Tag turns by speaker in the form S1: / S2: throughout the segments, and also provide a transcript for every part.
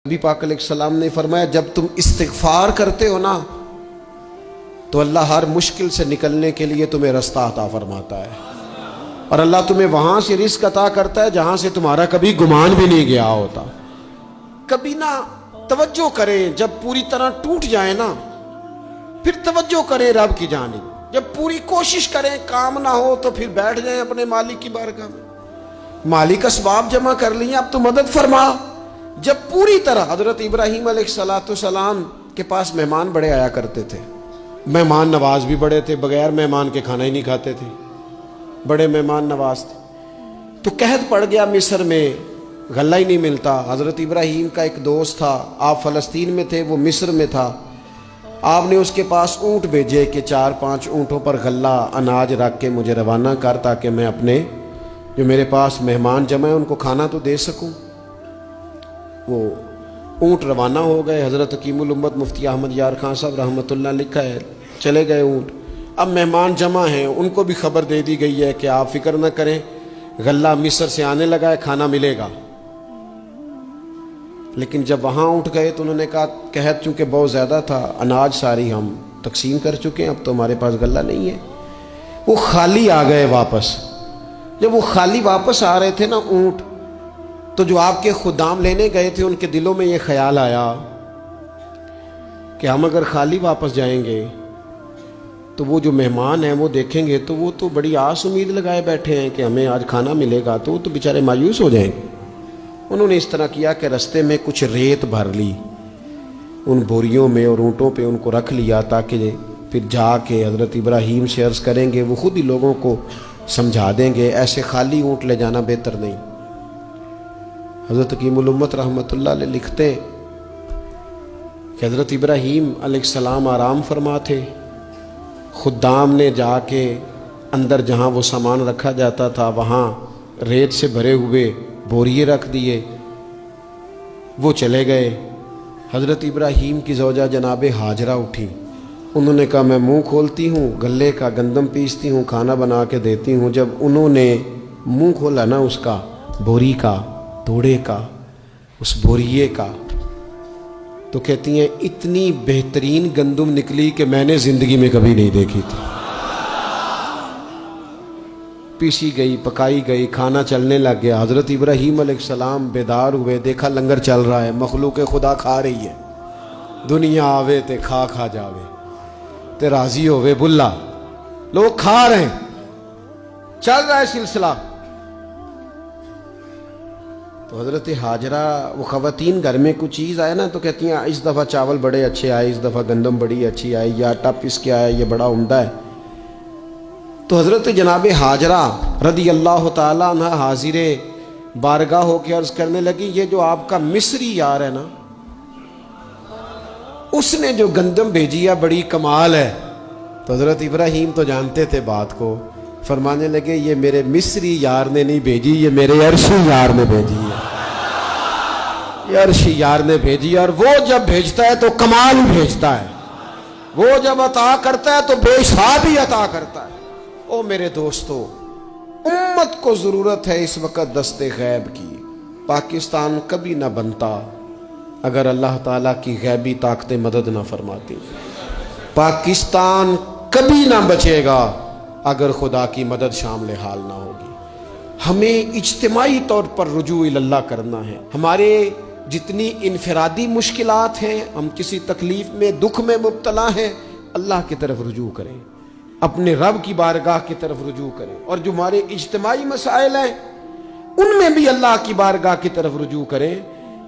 S1: نبی پاک علیہ السلام نے فرمایا جب تم استغفار کرتے ہو نا تو اللہ ہر مشکل سے نکلنے کے لیے تمہیں رستہ عطا فرماتا ہے، اور اللہ تمہیں وہاں سے رزق عطا کرتا ہے جہاں سے تمہارا کبھی گمان بھی نہیں گیا ہوتا۔ کبھی نہ توجہ کریں، جب پوری طرح ٹوٹ جائیں نا پھر توجہ کریں رب کی جانب، جب پوری کوشش کریں کام نہ ہو تو پھر بیٹھ جائیں اپنے مالک کی بارگاہ میں، مالک اسباب جمع کر لیے اب تو مدد فرما۔ جب پوری طرح حضرت ابراہیم علیہ السلام کے پاس مہمان بڑے آیا کرتے تھے، مہمان نواز بھی بڑے تھے، بغیر مہمان کے کھانا ہی نہیں کھاتے تھے، بڑے مہمان نواز تھے۔ تو قحط پڑ گیا مصر میں، غلہ ہی نہیں ملتا۔ حضرت ابراہیم کا ایک دوست تھا، آپ فلسطین میں تھے، وہ مصر میں تھا۔ آپ نے اس کے پاس اونٹ بھیجے کہ 4-5 اونٹوں پر غلہ اناج رکھ کے مجھے روانہ کر تاکہ میں اپنے جو میرے پاس مہمان جمع ہیں ان کو کھانا تو دے سکوں۔ وہ اونٹ روانہ ہو گئے۔ حضرت حکیم الامت مفتی احمد یار خان صاحب رحمۃ اللہ لکھا ہے، چلے گئے اونٹ۔ اب مہمان جمع ہیں، ان کو بھی خبر دے دی گئی ہے کہ آپ فکر نہ کریں، غلہ مصر سے آنے لگا ہے، کھانا ملے گا۔ لیکن جب وہاں اونٹ گئے تو انہوں نے کہا قحط چونکہ بہت زیادہ تھا، اناج ساری ہم تقسیم کر چکے ہیں، اب تو ہمارے پاس غلہ نہیں ہے۔ وہ خالی آ گئے واپس۔ جب وہ خالی واپس آ رہے تھے نا اونٹ، تو جو آپ کے خدام لینے گئے تھے ان کے دلوں میں یہ خیال آیا کہ ہم اگر خالی واپس جائیں گے تو وہ جو مہمان ہیں وہ دیکھیں گے تو وہ تو بڑی آس امید لگائے بیٹھے ہیں کہ ہمیں آج کھانا ملے گا، تو وہ تو بیچارے مایوس ہو جائیں گے۔ انہوں نے اس طرح کیا کہ رستے میں کچھ ریت بھر لی ان بوریوں میں اور اونٹوں پہ ان کو رکھ لیا تاکہ پھر جا کے حضرت ابراہیم سے عرض کریں گے، وہ خود ہی لوگوں کو سمجھا دیں گے، ایسے خالی اونٹ لے جانا بہتر نہیں۔ حضرت حکیم الامت رحمۃ اللہ علیہ لکھتے کہ حضرت ابراہیم علیہ السلام آرام فرما تھے، خدام نے جا کے اندر جہاں وہ سامان رکھا جاتا تھا وہاں ریت سے بھرے ہوئے بوریے رکھ دیے، وہ چلے گئے۔ حضرت ابراہیم کی زوجہ جناب ہاجرہ اٹھی، انہوں نے کہا میں منہ کھولتی ہوں، گلے کا گندم پیستی ہوں، کھانا بنا کے دیتی ہوں۔ جب انہوں نے منہ کھولا نا اس کا، بوری کا، توڑے کا، اس بوریے کا، تو کہتی ہیں اتنی بہترین گندم نکلی کہ میں نے زندگی میں کبھی نہیں دیکھی تھی۔ پیسی گئی، پکائی گئی، کھانا چلنے لگ گیا۔ حضرت ابراہیم علیہ السلام بیدار ہوئے، دیکھا لنگر چل رہا ہے، مخلوق خدا کھا رہی ہے۔ دنیا آوے تے کھا جاوے تے راضی ہوئے بلا، لوگ کھا رہے ہیں، چل رہا ہے سلسلہ۔ تو حضرت ہاجرہ، وہ خواتین گھر میں کچھ چیز آئے نا تو کہتی ہیں اس دفعہ چاول بڑے اچھے آئے، اس دفعہ گندم بڑی اچھی آئی، یا آٹا پس کے آیا، یہ بڑا عمدہ ہے۔ تو حضرت جناب ہاجرہ رضی اللہ تعالی عنہ حاضر بارگاہ ہو کے عرض کرنے لگی، یہ جو آپ کا مصری یار ہے نا، اس نے جو گندم بھیجی ہے بڑی کمال ہے۔ تو حضرت ابراہیم تو جانتے تھے بات کو، فرمانے لگے یہ میرے مصری یار نے نہیں بھیجی، یہ میرے عرشی یار نے بھیجی ہے، یہ عرشی یار نے بھیجی ہے۔ اور وہ جب بھیجتا ہے تو کمال بھیجتا ہے، وہ جب عطا کرتا ہے تو بے حساب ہی عطا کرتا ہے۔ او میرے دوستو، امت کو ضرورت ہے اس وقت دست غیب کی۔ پاکستان کبھی نہ بنتا اگر اللہ تعالیٰ کی غیبی طاقتیں مدد نہ فرماتی، پاکستان کبھی نہ بچے گا اگر خدا کی مدد شامل حال نہ ہوگی۔ ہمیں اجتماعی طور پر رجوع اللہ کرنا ہے۔ ہمارے جتنی انفرادی مشکلات ہیں، ہم کسی تکلیف میں، دکھ میں مبتلا ہیں، اللہ کی طرف رجوع کریں، اپنے رب کی بارگاہ کی طرف رجوع کریں، اور جو ہمارے اجتماعی مسائل ہیں ان میں بھی اللہ کی بارگاہ کی طرف رجوع کریں۔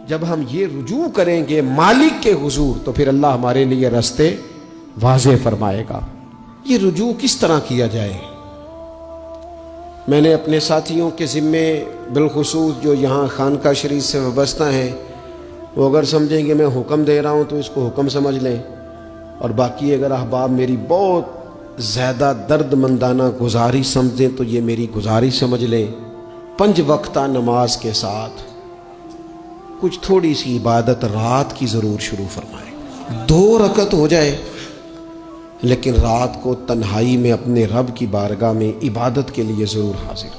S1: جب ہم یہ رجوع کریں گے مالک کے حضور تو پھر اللہ ہمارے لیے راستے واضح فرمائے گا۔ یہ رجوع کس طرح کیا جائے؟ میں نے اپنے ساتھیوں کے ذمے، بالخصوص جو یہاں خانقاہ شریف سے وابستہ ہیں، وہ اگر سمجھیں گے میں حکم دے رہا ہوں تو اس کو حکم سمجھ لیں، اور باقی اگر احباب میری بہت زیادہ درد مندانہ گزارش سمجھیں تو یہ میری گزارش سمجھ لیں، 5 وقتہ نماز کے ساتھ کچھ تھوڑی سی عبادت رات کی ضرور شروع فرمائیں۔ 2 رکعت ہو جائے، لیکن رات کو تنہائی میں اپنے رب کی بارگاہ میں عبادت کے لیے ضرور حاضر۔